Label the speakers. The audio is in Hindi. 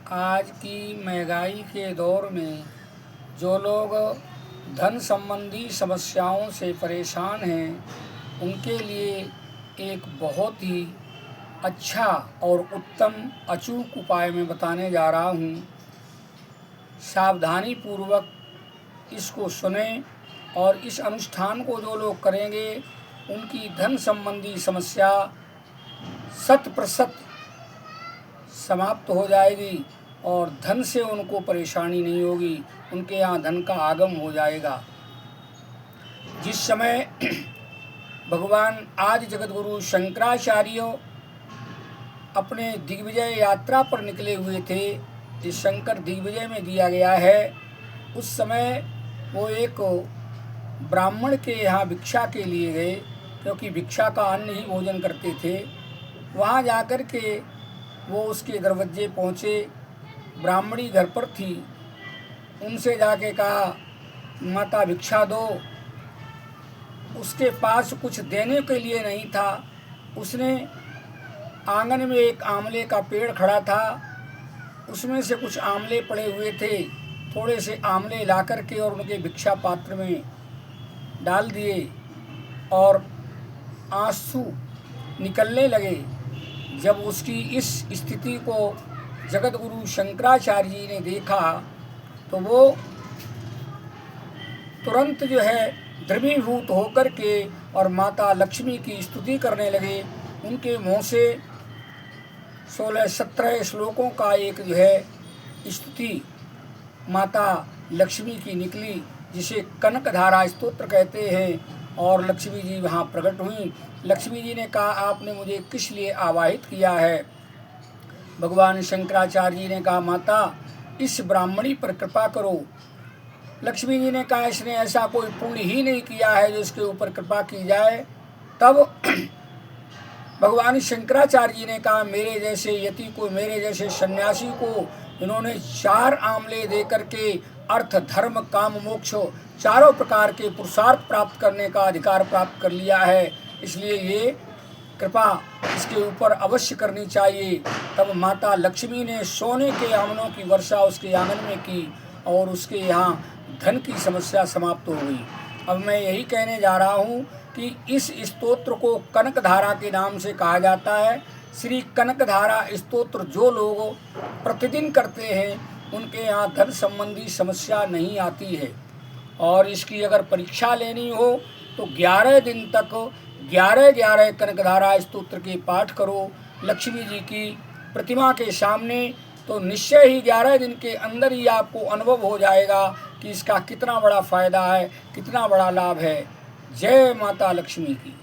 Speaker 1: आज की महंगाई के दौर में जो लोग धन संबंधी समस्याओं से परेशान हैं, उनके लिए एक बहुत ही अच्छा और उत्तम अचूक उपाय मैं बताने जा रहा हूँ। सावधानी पूर्वक इसको सुनें और इस अनुष्ठान को जो लोग करेंगे उनकी धन संबंधी समस्या 100% समाप्त हो जाएगी और धन से उनको परेशानी नहीं होगी, उनके यहाँ धन का आगम हो जाएगा। जिस समय भगवान आदि जगतगुरु शंकराचार्य अपने दिग्विजय यात्रा पर निकले हुए थे, इस शंकर दिग्विजय में दिया गया है, उस समय वो एक ब्राह्मण के यहाँ भिक्षा के लिए गए, क्योंकि भिक्षा का अन्न ही भोजन करते थे। वहाँ जाकर के वो उसके दरवाजे पहुँचे, ब्राह्मणी घर पर थी, उनसे जाके कहा माता भिक्षा दो। उसके पास कुछ देने के लिए नहीं था। उसने आंगन में एक आंवले का पेड़ खड़ा था, उसमें से कुछ आंवले पड़े हुए थे, थोड़े से आंवले ला कर के और उनके भिक्षा पात्र में डाल दिए और आंसू निकलने लगे। जब उसकी इस स्थिति को जगत गुरु शंकराचार्य जी ने देखा तो वो तुरंत जो है द्रवीभूत होकर के और माता लक्ष्मी की स्तुति करने लगे। उनके मुँह से 16-17 श्लोकों का एक जो है स्तुति माता लक्ष्मी की निकली, जिसे कनकधारा स्तोत्र कहते हैं। और लक्ष्मी जी वहाँ प्रकट हुई। लक्ष्मी जी ने कहा आपने मुझे किस लिए आवाहित किया है? भगवान शंकराचार्य जी ने कहा माता इस ब्राह्मणी पर कृपा करो। लक्ष्मी जी ने कहा इसने ऐसा कोई पुण्य ही नहीं किया है जो इसके ऊपर कृपा की जाए। तब भगवान शंकराचार्य जी ने कहा मेरे जैसे यति को, मेरे जैसे सन्यासी को इन्होंने 4 आंवले दे करके अर्थ धर्म काम मोक्ष चारों प्रकार के पुरुषार्थ प्राप्त करने का अधिकार प्राप्त कर लिया है, इसलिए ये कृपा इसके ऊपर अवश्य करनी चाहिए। तब माता लक्ष्मी ने सोने के आंवलों की वर्षा उसके आंगन में की और उसके यहाँ धन की समस्या समाप्त हो गई। अब मैं यही कहने जा रहा हूँ कि इस स्तोत्र को कनकधारा के नाम से कहा जाता है। श्री कनकधारा स्तोत्र जो लोग प्रतिदिन करते हैं उनके यहाँ धन संबंधी समस्या नहीं आती है। और इसकी अगर परीक्षा लेनी हो तो 11 दिन तक 11 कनकधारा स्तोत्र के पाठ करो लक्ष्मी जी की प्रतिमा के सामने, तो निश्चय ही 11 दिन के अंदर ही आपको अनुभव हो जाएगा कि इसका कितना बड़ा फायदा है, कितना बड़ा लाभ है। जय माता लक्ष्मी की।